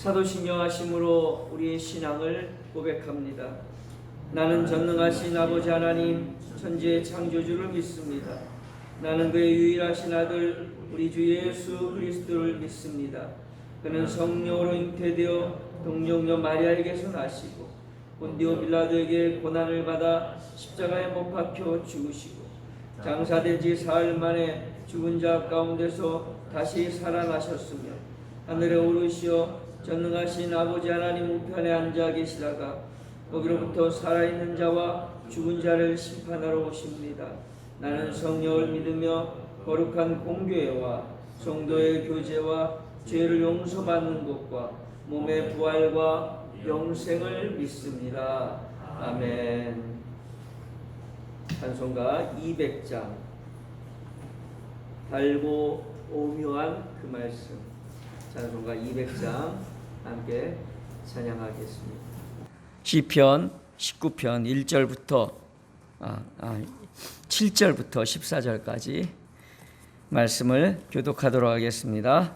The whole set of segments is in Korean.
사도 신령하심으로 우리의 신앙을 고백합니다. 나는 전능하신 아버지 하나님 천지의 창조주를 믿습니다. 나는 그의 유일하신 아들 우리 주 예수 그리스도를 믿습니다. 그는 성령으로 잉태되어 동정녀 마리아에게서 나시고 본디오 빌라도에게 고난을 받아 십자가에 못 박혀 죽으시고 장사된 지 사흘 만에 죽은 자 가운데서 다시 살아나셨으며 하늘에 오르시어 전능하신 아버지 하나님 우편에 앉아 계시다가 거기로부터 살아있는 자와 죽은 자를 심판하러 오십니다. 나는 성령을 믿으며 거룩한 공교회와 성도의 교제와 죄를 용서받는 것과 몸의 부활과 영생을 믿습니다. 아멘. 찬송가 200장 달고 오묘한 그 말씀, 찬송가 200장 함께 찬양하겠습니다. 시편 19편 1절부터 7절부터 14절까지 말씀을 교독하도록 하겠습니다.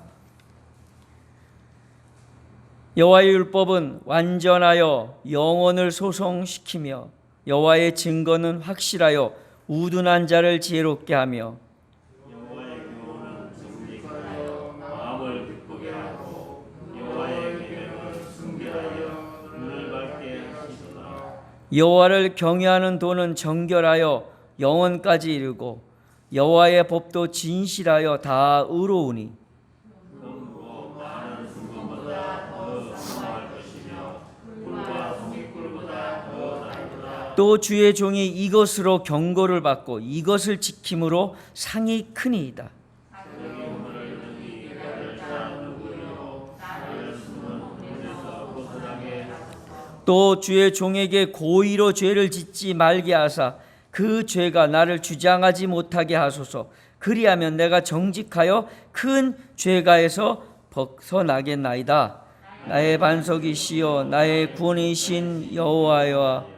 여호와의 율법은 완전하여 영혼을 소성시키며 여호와의 증거는 확실하여 우둔한 자를 지혜롭게 하며 여호와의 교훈은 정직하여 마음을 기쁘게 하고 여호와의 계명을 순결하여 눈을 밝게 하시도다. 여호와를 경외하는 도는 정결하여 영혼까지 이르고 여호와의 법도 진실하여 다 의로우니 금고 많은 순금보다 더 상할 것이며 꿀과 동이꿀보다 더 달도다. 또 주의 종이 이것으로 경고를 받고 이것을 지킴으로 상이 크니이다. 또 주의 종에게 고의로 죄를 짓지 말게 하사 그 죄가 나를 주장하지 못하게 하소서. 그리하면 내가 정직하여 큰 죄가에서 벗어나겠나이다. 나의 반석이시여 나의 구원이신 여호와여,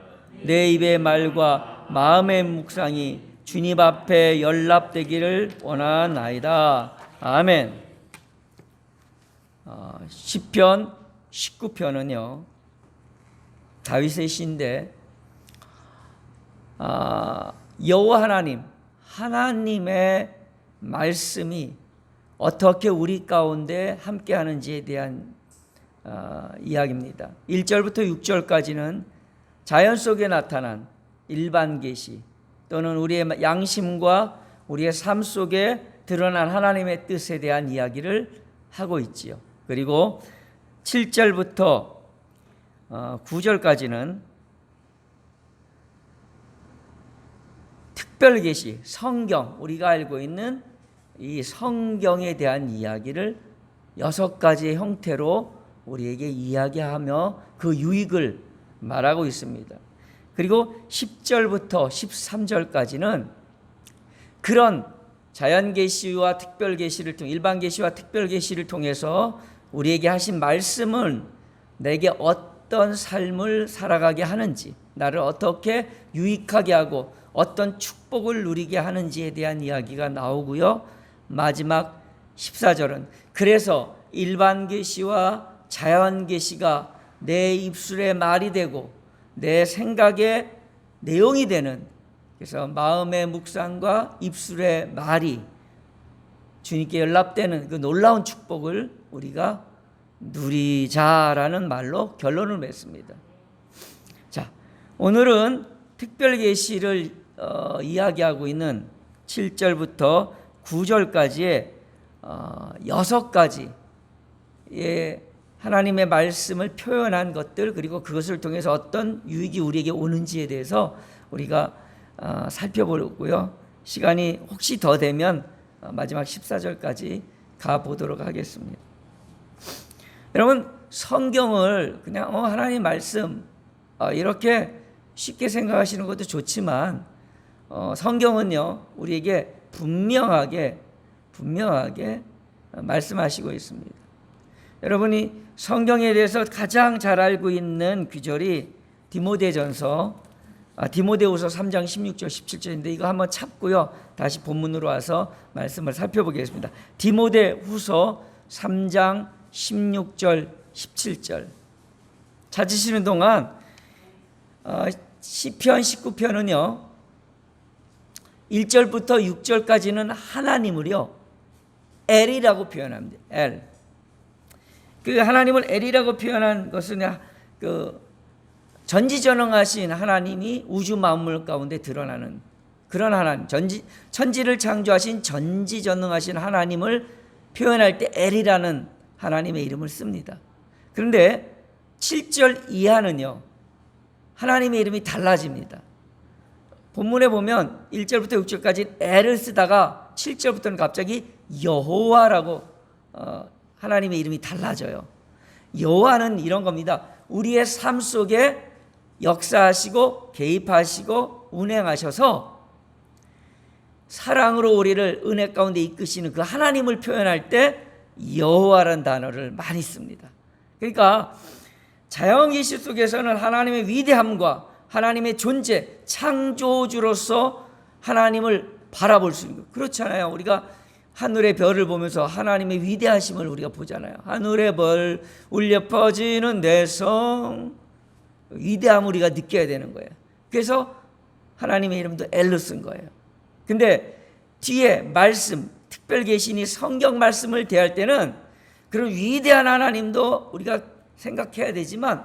내 입의 말과 마음의 묵상이 주님 앞에 연락되기를 원하나이다. 아멘. 시편 19편은요 다윗의 시인데 여호와 하나님의 말씀이 어떻게 우리 가운데 함께하는지에 대한 이야기입니다. 1절부터 6절까지는 자연 속에 나타난 일반 계시 또는 우리의 양심과 우리의 삶 속에 드러난 하나님의 뜻에 대한 이야기를 하고 있지요. 그리고 7절부터 9절까지는 특별 계시, 성경, 우리가 알고 있는 이 성경에 대한 이야기를 6가지의 형태로 우리에게 이야기하며 그 유익을 말하고 있습니다. 그리고 10절부터 13절까지는 그런 자연 계시와 특별 계시를 통해 일반 계시와 특별 계시를 통해서 우리에게 하신 말씀은 내게 어떤 삶을 살아가게 하는지, 나를 어떻게 유익하게 하고 어떤 축복을 누리게 하는지에 대한 이야기가 나오고요. 마지막 14절은 그래서 일반 계시와 자연 계시가 내 입술의 말이 되고 내 생각의 내용이 되는, 그래서 마음의 묵상과 입술의 말이 주님께 연락되는 그 놀라운 축복을 우리가 누리자라는 말로 결론을 맺습니다. 자, 오늘은 특별 계시를 이야기하고 있는 7절부터 9절까지의 6가지의 하나님의 말씀을 표현한 것들, 그리고 그것을 통해서 어떤 유익이 우리에게 오는지에 대해서 우리가 살펴보고요. 시간이 혹시 더 되면 마지막 14절까지 가보도록 하겠습니다. 여러분, 성경을 그냥 하나님 말씀 이렇게 쉽게 생각하시는 것도 좋지만 성경은요 우리에게 분명하게 말씀하시고 있습니다. 여러분이 성경에 대해서 가장 잘 알고 있는 귀절이 디모데후서 3장 16절 17절인데 이거 한번 찾고요 다시 본문으로 와서 말씀을 살펴보겠습니다. 디모데후서 3장 16절 17절 찾으시는 동안 시편 19편은요 1절부터 6절까지는 하나님을요 엘이라고 표현합니다. 엘. 그 하나님을 엘이라고 표현한 것은 그 전지전능하신 하나님이 우주 만물 가운데 드러나는 그런 하나님, 천지를 창조하신 전지전능하신 하나님을 표현할 때 엘이라는 하나님의 이름을 씁니다. 그런데 7절 이하는요 하나님의 이름이 달라집니다. 본문에 보면 1절부터 6절까지 엘을 쓰다가 7절부터는 갑자기 여호와라고 하나님의 이름이 달라져요. 여호와는 이런 겁니다. 우리의 삶 속에 역사하시고 개입하시고 운행하셔서 사랑으로 우리를 은혜 가운데 이끄시는 그 하나님을 표현할 때 여호와라는 단어를 많이 씁니다. 그러니까 자연 계시 속에서는 하나님의 위대함과 하나님의 존재, 창조주로서 하나님을 바라볼 수 있는 거. 그렇잖아요. 우리가 하늘의 별을 보면서 하나님의 위대하심을 우리가 보잖아요. 하늘의 별 울려 퍼지는 내성, 위대함을 우리가 느껴야 되는 거예요. 그래서 하나님의 이름도 엘로 쓴 거예요. 근데 뒤에 말씀, 특별 계시니 성경 말씀을 대할 때는 그런 위대한 하나님도 우리가 생각해야 되지만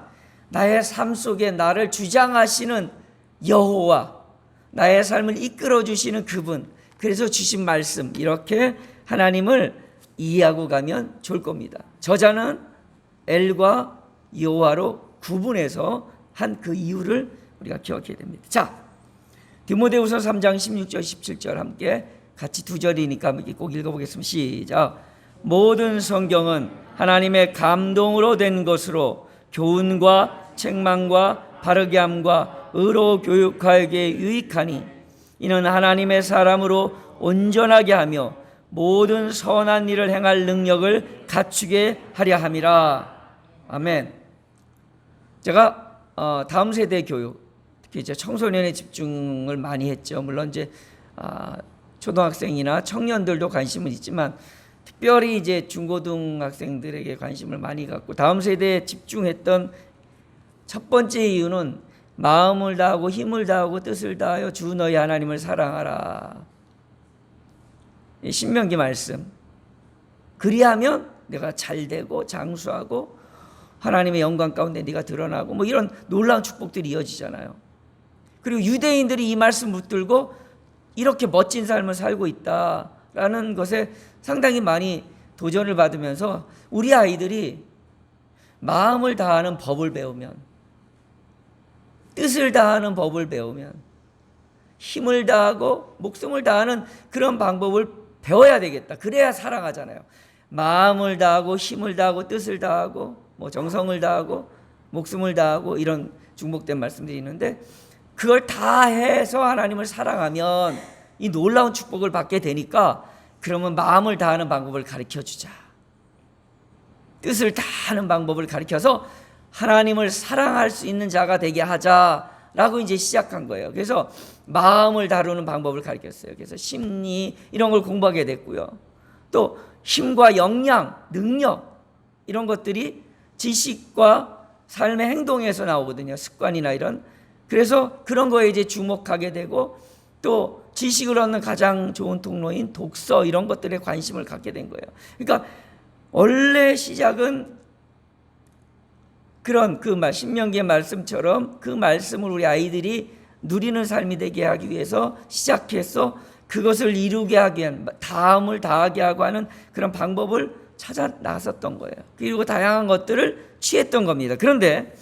나의 삶 속에 나를 주장하시는 여호와, 나의 삶을 이끌어 주시는 그분, 그래서 주신 말씀, 이렇게 하나님을 이해하고 가면 좋을 겁니다. 저자는 엘과 여호와로 구분해서 한 그 이유를 우리가 기억해야 됩니다. 자, 디모데후서 3장 16절 17절 함께 같이 두 절이니까 꼭 읽어보겠습니다. 시작. 모든 성경은 하나님의 감동으로 된 것으로 교훈과 책망과 바르게 함과 의로 교육하기에 유익하니 이는 하나님의 사람으로 온전하게 하며 모든 선한 일을 행할 능력을 갖추게 하려 함이라. 아멘. 제가 다음 세대 교육, 특히 이제 청소년에 집중을 많이 했죠. 물론 이제 초등학생이나 청년들도 관심은 있지만 특별히 이제 중고등학생들에게 관심을 많이 갖고 다음 세대에 집중했던 첫 번째 이유는 마음을 다하고 힘을 다하고 뜻을 다하여 주 너희 하나님을 사랑하라. 신명기 말씀. 그리하면 내가 잘되고 장수하고 하나님의 영광 가운데 네가 드러나고 뭐 이런 놀라운 축복들이 이어지잖아요. 그리고 유대인들이 이 말씀 붙들고 이렇게 멋진 삶을 살고 있다라는 것에 상당히 많이 도전을 받으면서 우리 아이들이 마음을 다하는 법을 배우면, 뜻을 다하는 법을 배우면, 힘을 다하고 목숨을 다하는 그런 방법을 배워야 되겠다. 그래야 사랑하잖아요. 마음을 다하고 힘을 다하고 뜻을 다하고 뭐 정성을 다하고 목숨을 다하고 이런 중복된 말씀들이 있는데 그걸 다 해서 하나님을 사랑하면 이 놀라운 축복을 받게 되니까 그러면 마음을 다하는 방법을 가르쳐주자. 뜻을 다하는 방법을 가르쳐서 하나님을 사랑할 수 있는 자가 되게 하자라고 이제 시작한 거예요. 그래서 마음을 다루는 방법을 가르쳤어요. 그래서 심리 이런 걸 공부하게 됐고요. 또 힘과 역량, 능력 이런 것들이 지식과 삶의 행동에서 나오거든요. 습관이나 이런. 그래서 그런 거에 이제 주목하게 되고 또 지식을 얻는 가장 좋은 통로인 독서 이런 것들에 관심을 갖게 된 거예요. 그러니까 원래 시작은 그런 신명기의 말씀처럼 그 말씀을 우리 아이들이 누리는 삶이 되게 하기 위해서 시작해서 그것을 이루게 하기 위한 다음을 다하게 하고 하는 그런 방법을 찾아 나섰던 거예요. 그리고 다양한 것들을 취했던 겁니다. 그런데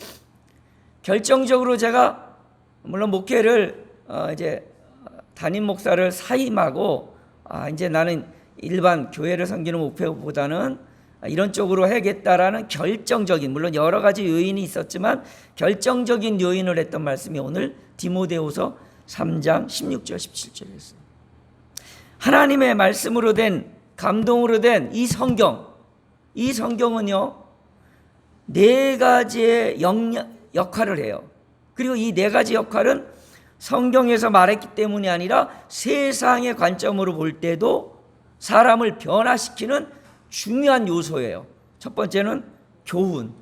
결정적으로 제가 물론 목회를 이제 담임 목사를 사임하고 이제 나는 일반 교회를 섬기는 목표보다는 이런 쪽으로 해야겠다라는 결정적인, 물론 여러 가지 요인이 있었지만 결정적인 요인을 했던 말씀이 오늘 디모데후서 3장 16절 17절이었어요. 하나님의 말씀으로 된, 감동으로 된 이 성경은요 4가지의 역할을 해요. 그리고 이 4가지 역할은 성경에서 말했기 때문이 아니라 세상의 관점으로 볼 때도 사람을 변화시키는 중요한 요소예요. 첫 번째는 교훈,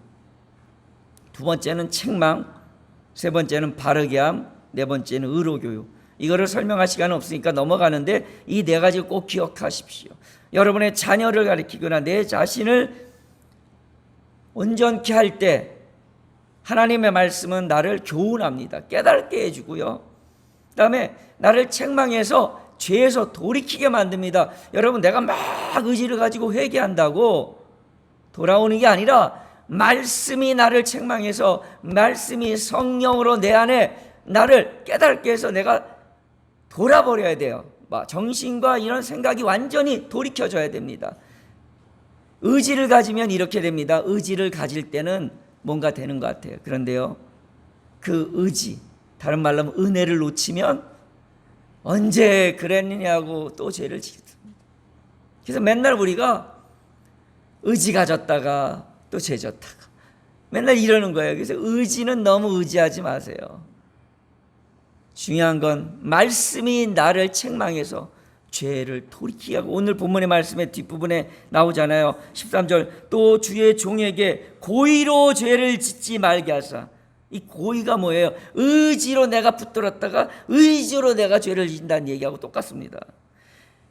두 번째는 책망, 세 번째는 바르게 함, 네 번째는 의로 교육. 이거를 설명할 시간은 없으니까 넘어가는데 이 네 가지 꼭 기억하십시오. 여러분의 자녀를 가리키거나 내 자신을 온전케 할 때 하나님의 말씀은 나를 교훈합니다. 깨닫게 해주고요. 그 다음에 나를 책망해서 죄에서 돌이키게 만듭니다. 여러분, 내가 막 의지를 가지고 회개한다고 돌아오는 게 아니라 말씀이 나를 책망해서 말씀이 성령으로 내 안에 나를 깨닫게 해서 내가 돌아버려야 돼요. 정신과 이런 생각이 완전히 돌이켜져야 됩니다. 의지를 가지면 이렇게 됩니다. 의지를 가질 때는 뭔가 되는 것 같아요. 그런데요, 그 의지, 다른 말로 하면 은혜를 놓치면 언제 그랬느냐고 또 죄를 짓습니다. 그래서 맨날 우리가 의지 가졌다가 또 죄 졌다가 맨날 이러는 거예요. 그래서 의지는 너무 의지하지 마세요. 중요한 건 말씀이 나를 책망해서 죄를 돌이키게 하고, 오늘 본문의 말씀의 뒷부분에 나오잖아요. 13절, 또 주의 종에게 고의로 죄를 짓지 말게 하사. 이 고의가 뭐예요? 의지로 내가 붙들었다가 의지로 내가 죄를 짓는다는 얘기하고 똑같습니다.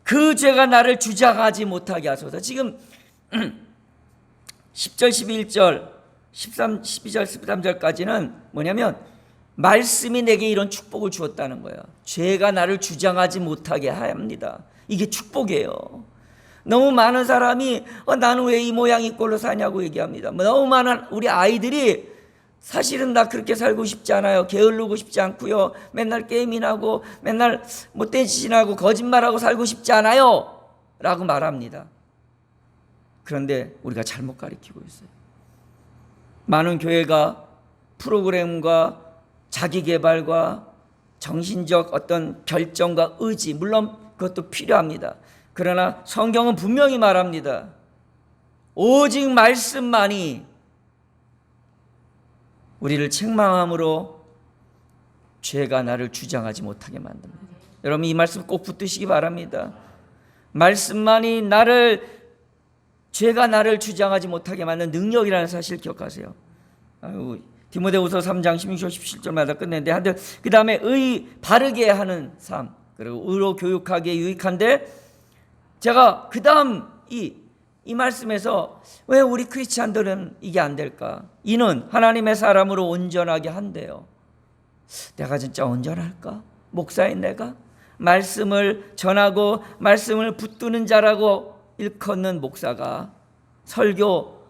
그 죄가 나를 주장하지 못하게 하소서. 지금 10절 11절 13, 12절 13절까지는 뭐냐면 말씀이 내게 이런 축복을 주었다는 거예요. 죄가 나를 주장하지 못하게 합니다. 이게 축복이에요. 너무 많은 사람이 나는 왜 이 모양 이 꼴로 사냐고 얘기합니다. 너무 많은 우리 아이들이 사실은 나 그렇게 살고 싶지 않아요. 게으르고 싶지 않고요. 맨날 게임이나 하고 맨날 못된 짓이나 하고 거짓말하고 살고 싶지 않아요 라고 말합니다. 그런데 우리가 잘못 가르치고 있어요. 많은 교회가 프로그램과 자기개발과 정신적 어떤 결정과 의지, 물론 그것도 필요합니다. 그러나 성경은 분명히 말합니다. 오직 말씀만이 우리를 책망함으로 죄가 나를 주장하지 못하게 만듭니다. 여러분, 이 말씀 꼭 붙드시기 바랍니다. 말씀만이 죄가 나를 주장하지 못하게 만드는 능력이라는 사실을 기억하세요. 디모데후서 3장 16절 17절마다 끝냈는데, 한데 그 다음에 바르게 하는 삶, 그리고 의로 교육하기에 유익한데, 제가 그 다음 이 말씀에서 왜 우리 크리스찬들은 이게 안 될까? 이는 하나님의 사람으로 온전하게 한대요. 내가 진짜 온전할까? 목사인 내가 말씀을 전하고 말씀을 붙드는 자라고 일컫는 목사가, 설교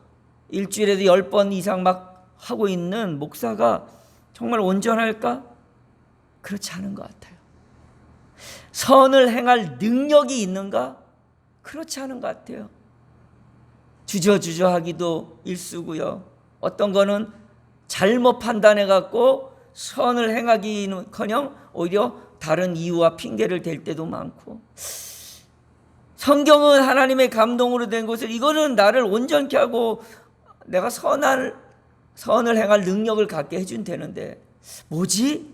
일주일에도 10번 이상 막 하고 있는 목사가 정말 온전할까? 그렇지 않은 것 같아요. 선을 행할 능력이 있는가? 그렇지 않은 것 같아요. 주저주저 하기도 일쑤고요. 어떤 거는 잘못 판단해 갖고 선을 행하기는커녕 오히려 다른 이유와 핑계를 댈 때도 많고, 성경은 하나님의 감동으로 된 것을, 이거는 나를 온전케 하고 내가 선을 행할 능력을 갖게 해준 되는데 뭐지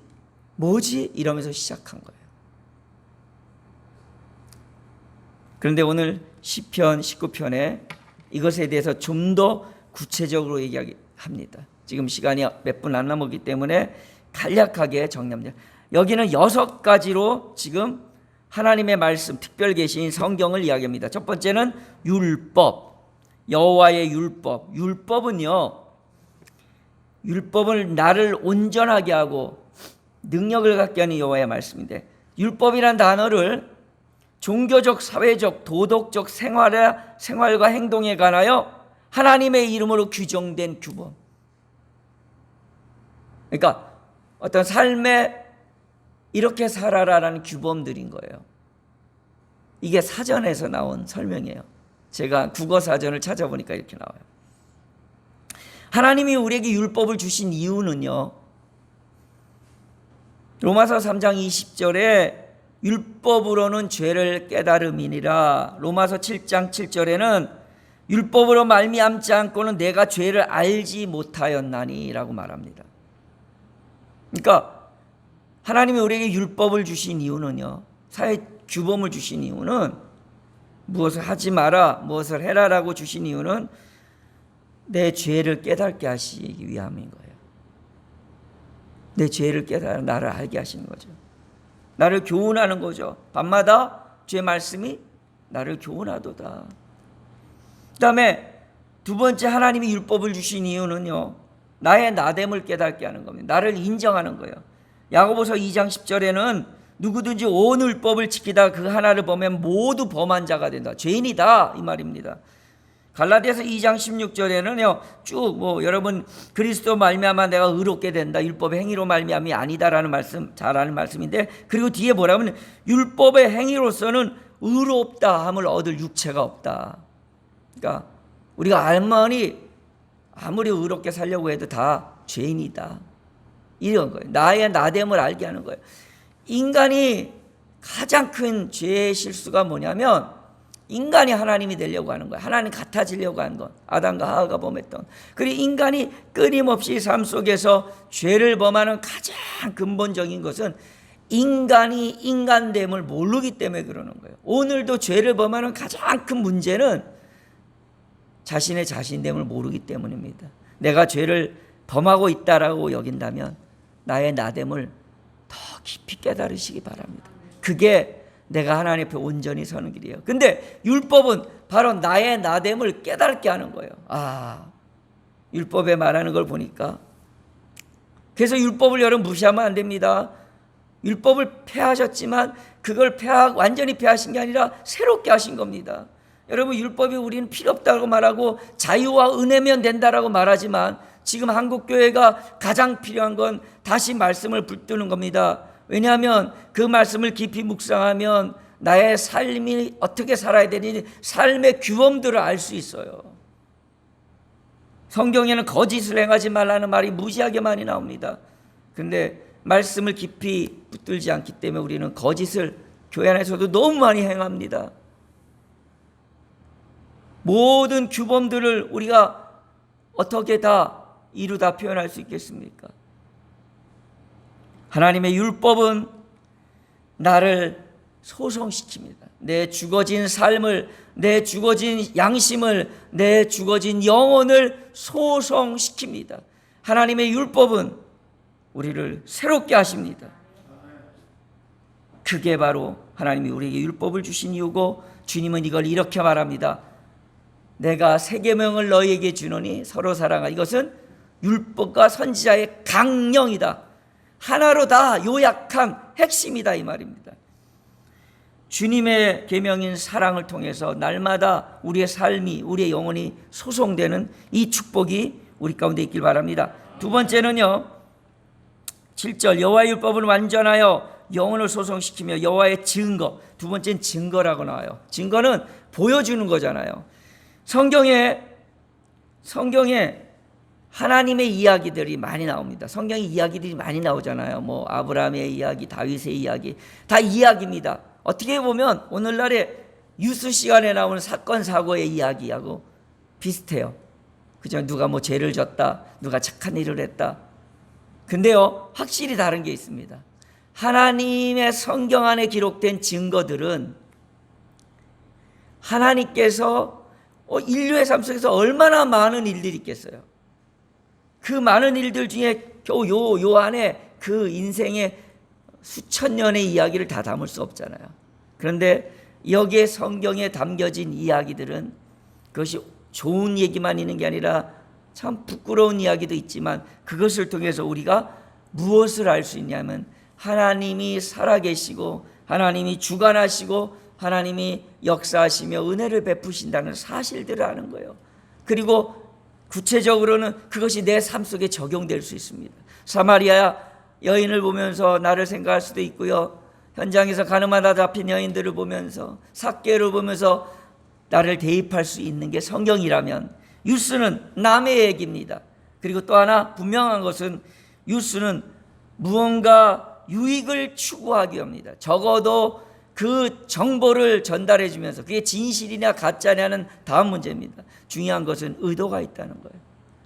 이러면서 시작한 거예요. 그런데 오늘 시편 19편에 이것에 대해서 좀 더 구체적으로 얘기합니다. 지금 시간이 몇 분 안 남았기 때문에 간략하게 정리합니다. 여기는 6가지로 지금 하나님의 말씀, 특별 계시인 성경을 이야기합니다. 첫 번째는 율법, 여호와의 율법. 율법은 나를 온전하게 하고 능력을 갖게 하는 여호와의 말씀인데, 율법이란 단어를 종교적, 사회적, 도덕적 생활과 행동에 관하여 하나님의 이름으로 규정된 규범. 그러니까 어떤 삶에 이렇게 살아라라는 규범들인 거예요. 이게 사전에서 나온 설명이에요. 제가 국어 사전을 찾아보니까 이렇게 나와요. 하나님이 우리에게 율법을 주신 이유는요, 로마서 3장 20절에 율법으로는 죄를 깨달음이니라. 로마서 7장 7절에는 율법으로 말미암지 않고는 내가 죄를 알지 못하였나니라고 말합니다. 그러니까 하나님이 우리에게 율법을 주신 이유는요, 사회 규범을 주신 이유는, 무엇을 하지 마라, 무엇을 해라라고 주신 이유는 내 죄를 깨닫게 하시기 위함인 거예요. 내 죄를 깨달아 나를 알게 하시는 거죠. 나를 교훈하는 거죠. 밤마다 주의 말씀이 나를 교훈하도다. 그 다음에 두 번째, 하나님이 율법을 주신 이유는요, 나의 나됨을 깨닫게 하는 겁니다. 나를 인정하는 거예요. 야고보서 2장 10절에는 누구든지 온 율법을 지키다 그 하나를 범하면 모두 범한 자가 된다. 죄인이다, 이 말입니다. 갈라디아서 2장 16절에는요, 쭉 여러분 그리스도 말미암아 내가 의롭게 된다, 율법의 행위로 말미암이 아니다라는 말씀, 잘 아는 말씀인데, 그리고 뒤에 뭐라면 율법의 행위로서는 의롭다 함을 얻을 육체가 없다. 그러니까 우리가 아무리 의롭게 살려고 해도 다 죄인이다, 이런 거예요. 나의 나됨을 알게 하는 거예요. 인간이 가장 큰 죄의 실수가 뭐냐면 인간이 하나님이 되려고 하는 거예요. 하나님 같아지려고 하는 것. 아담과 하와가 범했던. 그리고 인간이 끊임없이 삶 속에서 죄를 범하는 가장 근본적인 것은 인간이 인간됨을 모르기 때문에 그러는 거예요. 오늘도 죄를 범하는 가장 큰 문제는 자신의 자신됨을 모르기 때문입니다. 내가 죄를 범하고 있다라고 여긴다면 나의 나됨을 더 깊이 깨달으시기 바랍니다. 그게 내가 하나님 앞에 온전히 서는 길이에요. 근데 율법은 바로 나의 나됨을 깨닫게 하는 거예요. 율법에 말하는 걸 보니까, 그래서 율법을 여러분 무시하면 안 됩니다. 율법을 폐하셨지만 그걸 완전히 폐하신 게 아니라 새롭게 하신 겁니다. 여러분, 율법이 우리는 필요 없다고 말하고 자유와 은혜면 된다라고 말하지만 지금 한국교회가 가장 필요한 건 다시 말씀을 붙드는 겁니다. 왜냐하면 그 말씀을 깊이 묵상하면 나의 삶이 어떻게 살아야 되는지 삶의 규범들을 알 수 있어요. 성경에는 거짓을 행하지 말라는 말이 무지하게 많이 나옵니다. 그런데 말씀을 깊이 붙들지 않기 때문에 우리는 거짓을 교회 안에서도 너무 많이 행합니다. 모든 규범들을 우리가 어떻게 다 이루다 표현할 수 있겠습니까? 하나님의 율법은 나를 소성시킵니다. 내 죽어진 삶을, 내 죽어진 양심을, 내 죽어진 영혼을 소성시킵니다. 하나님의 율법은 우리를 새롭게 하십니다. 그게 바로 하나님이 우리에게 율법을 주신 이유고, 주님은 이걸 이렇게 말합니다. 내가 새 계명을 너희에게 주노니 서로 사랑하. 이것은 율법과 선지자의 강령이다. 하나로 다 요약한 핵심이다, 이 말입니다. 주님의 계명인 사랑을 통해서 날마다 우리의 삶이, 우리의 영혼이 소송되는 이 축복이 우리 가운데 있길 바랍니다. 두 번째는요, 7절 여호와의 율법은 완전하여 영혼을 소송시키며 여호와의 증거. 두 번째는 증거라고 나와요. 증거는 보여주는 거잖아요. 성경에 하나님의 이야기들이 많이 나옵니다. 성경에 이야기들이 많이 나오잖아요. 아브라함의 이야기, 다윗의 이야기, 다 이야기입니다. 어떻게 보면 오늘날의 뉴스 시간에 나오는 사건 사고의 이야기하고 비슷해요. 그죠? 누가 죄를 졌다, 누가 착한 일을 했다. 근데요, 확실히 다른 게 있습니다. 하나님의 성경 안에 기록된 증거들은 하나님께서 인류의 삶 속에서 얼마나 많은 일들이 있겠어요. 그 많은 일들 중에 겨우 요 안에 그 인생의 수천 년의 이야기를 다 담을 수 없잖아요. 그런데 여기에 성경에 담겨진 이야기들은 그것이 좋은 얘기만 있는 게 아니라 참 부끄러운 이야기도 있지만 그것을 통해서 우리가 무엇을 알 수 있냐면 하나님이 살아계시고 하나님이 주관하시고 하나님이 역사하시며 은혜를 베푸신다는 사실들을 아는 거예요. 그리고 구체적으로는 그것이 내 삶 속에 적용될 수 있습니다. 사마리아 여인을 보면서 나를 생각할 수도 있고요. 현장에서 가늠하다 잡힌 여인들을 보면서, 삭개를 보면서 나를 대입할 수 있는 게 성경이라면, 유스는 남의 얘기입니다. 그리고 또 하나 분명한 것은 유스는 무언가 유익을 추구하기 위함입니다. 적어도 그 정보를 전달해 주면서 그게 진실이냐 가짜냐는 다음 문제입니다. 중요한 것은 의도가 있다는 거예요.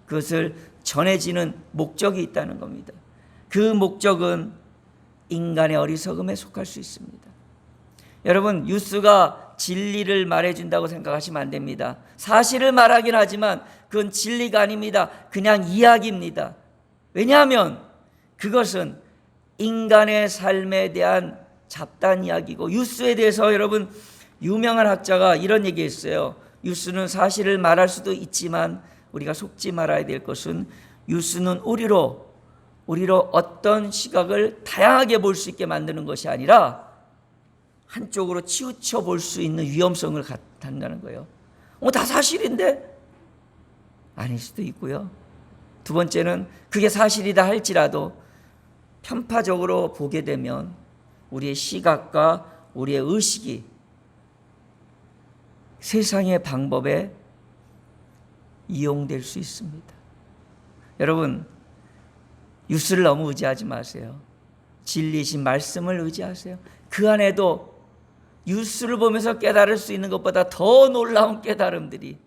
그것을 전해지는 목적이 있다는 겁니다. 그 목적은 인간의 어리석음에 속할 수 있습니다. 여러분, 뉴스가 진리를 말해준다고 생각하시면 안 됩니다. 사실을 말하긴 하지만 그건 진리가 아닙니다. 그냥 이야기입니다. 왜냐하면 그것은 인간의 삶에 대한 잡다한 이야기고, 유수에 대해서 여러분 유명한 학자가 이런 얘기했어요. 유수는 사실을 말할 수도 있지만 우리가 속지 말아야 될 것은 유수는 우리로 어떤 시각을 다양하게 볼 수 있게 만드는 것이 아니라 한쪽으로 치우쳐 볼 수 있는 위험성을 갖는다는 거예요. 다 사실인데? 아닐 수도 있고요. 두 번째는 그게 사실이다 할지라도 편파적으로 보게 되면 우리의 시각과 우리의 의식이 세상의 방법에 이용될 수 있습니다. 여러분, 뉴스를 너무 의지하지 마세요. 진리이신 말씀을 의지하세요. 그 안에도 뉴스를 보면서 깨달을 수 있는 것보다 더 놀라운 깨달음들이,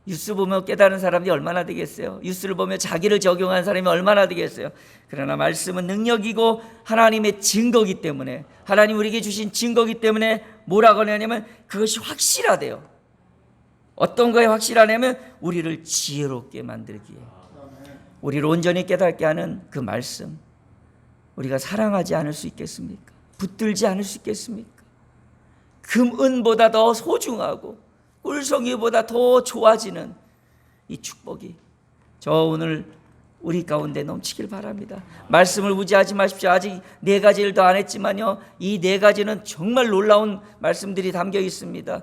뉴스 보며 깨달은 사람이 얼마나 되겠어요? 뉴스를 보며 자기를 적용한 사람이 얼마나 되겠어요? 그러나 말씀은 능력이고 하나님의 증거이기 때문에, 하나님 우리에게 주신 증거이기 때문에 뭐라고 하냐면 그것이 확실하대요. 어떤 거에 확실하냐면 우리를 지혜롭게 만들기에, 우리를 온전히 깨닫게 하는 그 말씀, 우리가 사랑하지 않을 수 있겠습니까? 붙들지 않을 수 있겠습니까? 금은보다 더 소중하고 꿀송이보다 더 좋아지는 이 축복이 저 오늘 우리 가운데 넘치길 바랍니다. 말씀을 무지하지 마십시오. 아직 4가지를 더 안 했지만요, 이 4가지는 정말 놀라운 말씀들이 담겨 있습니다.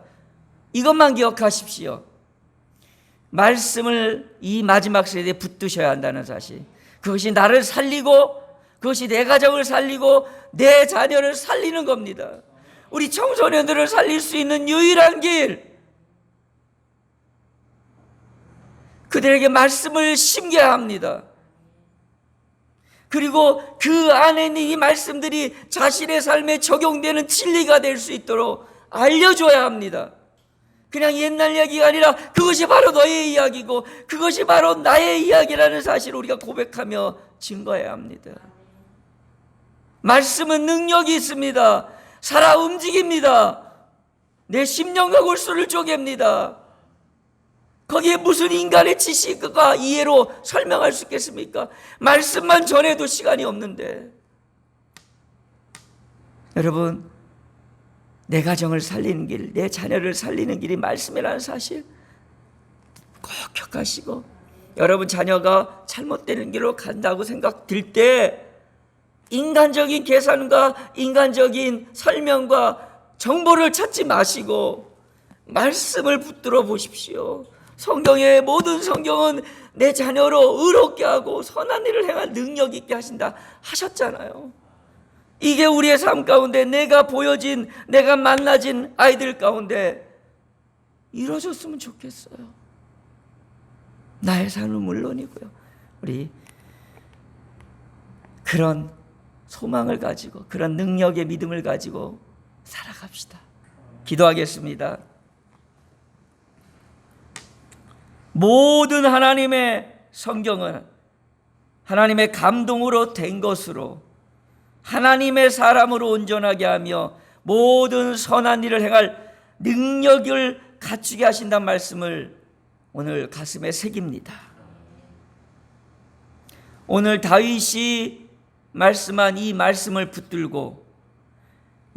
이것만 기억하십시오. 말씀을 이 마지막 세대에 붙드셔야 한다는 사실, 그것이 나를 살리고, 그것이 내 가정을 살리고 내 자녀를 살리는 겁니다. 우리 청소년들을 살릴 수 있는 유일한 길, 그들에게 말씀을 심게 합니다. 그리고 그 안에 있는 이 말씀들이 자신의 삶에 적용되는 진리가 될 수 있도록 알려줘야 합니다. 그냥 옛날 이야기가 아니라 그것이 바로 너의 이야기고 그것이 바로 나의 이야기라는 사실을 우리가 고백하며 증거해야 합니다. 말씀은 능력이 있습니다. 살아 움직입니다. 내 심령과 골수를 쪼갭니다. 거기에 무슨 인간의 지식과 이해로 설명할 수 있겠습니까? 말씀만 전해도 시간이 없는데. 여러분, 내 가정을 살리는 길, 내 자녀를 살리는 길이 말씀이라는 사실 꼭 기억하시고, 여러분 자녀가 잘못되는 길로 간다고 생각될 때 인간적인 계산과 인간적인 설명과 정보를 찾지 마시고 말씀을 붙들어 보십시오. 성경의 모든 성경은 내 자녀로 의롭게 하고 선한 일을 행할 능력 있게 하신다 하셨잖아요. 이게 우리의 삶 가운데 내가 보여진, 내가 만나진 아이들 가운데 이루어졌으면 좋겠어요. 나의 삶은 물론이고요. 우리 그런 소망을 가지고, 그런 능력의 믿음을 가지고 살아갑시다. 기도하겠습니다. 모든 하나님의 성경은 하나님의 감동으로 된 것으로 하나님의 사람으로 온전하게 하며 모든 선한 일을 행할 능력을 갖추게 하신다는 말씀을 오늘 가슴에 새깁니다. 오늘 다윗이 말씀한 이 말씀을 붙들고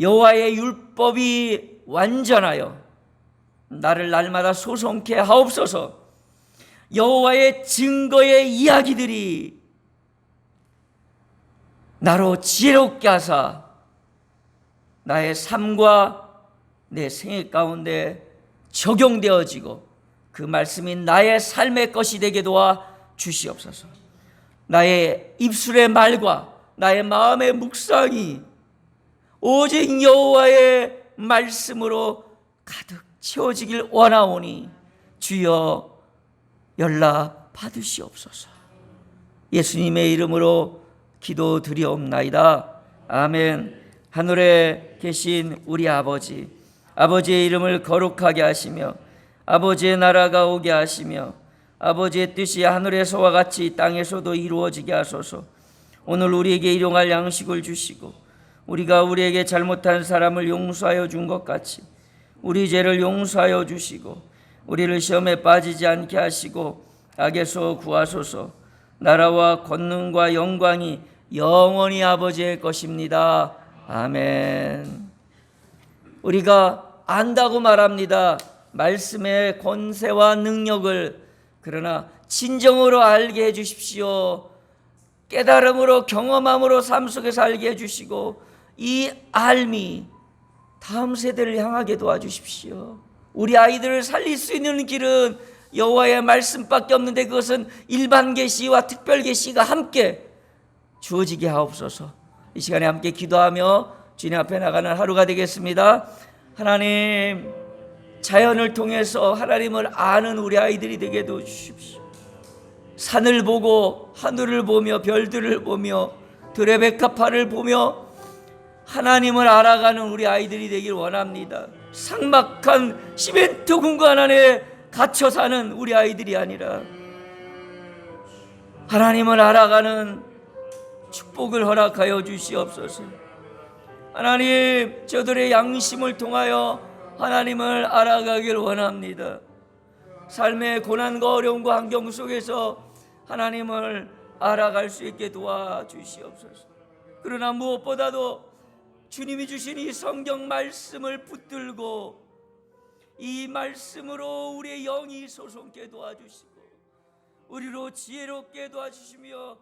여호와의 율법이 완전하여 나를 날마다 소송케 하옵소서. 여호와의 증거의 이야기들이 나로 지혜롭게 하사 나의 삶과 내 생애 가운데 적용되어지고 그 말씀이 나의 삶의 것이 되게 도와 주시옵소서. 나의 입술의 말과 나의 마음의 묵상이 오직 여호와의 말씀으로 가득 채워지길 원하오니 주여 연락 받으시옵소서. 예수님의 이름으로 기도드리옵나이다. 아멘. 하늘에 계신 우리 아버지, 아버지의 이름을 거룩하게 하시며 아버지의 나라가 오게 하시며 아버지의 뜻이 하늘에서와 같이 땅에서도 이루어지게 하소서. 오늘 우리에게 일용할 양식을 주시고 우리가 우리에게 잘못한 사람을 용서하여 준 것 같이 우리 죄를 용서하여 주시고 우리를 시험에 빠지지 않게 하시고 악에서 구하소서. 나라와 권능과 영광이 영원히 아버지의 것입니다. 아멘. 우리가 안다고 말합니다. 말씀의 권세와 능력을. 그러나 진정으로 알게 해주십시오. 깨달음으로 경험함으로 삶 속에서 알게 해주시고 이 알미 다음 세대를 향하게 도와주십시오. 우리 아이들을 살릴 수 있는 길은 여호와의 말씀밖에 없는데 그것은 일반 계시와 특별 계시가 함께 주어지게 하옵소서. 이 시간에 함께 기도하며 주님 앞에 나가는 하루가 되겠습니다. 하나님, 자연을 통해서 하나님을 아는 우리 아이들이 되게 도와주십시오. 산을 보고 하늘을 보며 별들을 보며 드레베카파를 보며 하나님을 알아가는 우리 아이들이 되길 원합니다. 삭막한 시멘트 공간 안에 갇혀 사는 우리 아이들이 아니라 하나님을 알아가는 축복을 허락하여 주시옵소서. 하나님, 저들의 양심을 통하여 하나님을 알아가길 원합니다. 삶의 고난과 어려움과 환경 속에서 하나님을 알아갈 수 있게 도와주시옵소서. 그러나 무엇보다도 주님이 주신 이 성경 말씀을 붙들고 이 말씀으로 우리의 영이 솟게 도와주시고 우리로 지혜롭게 도와주시며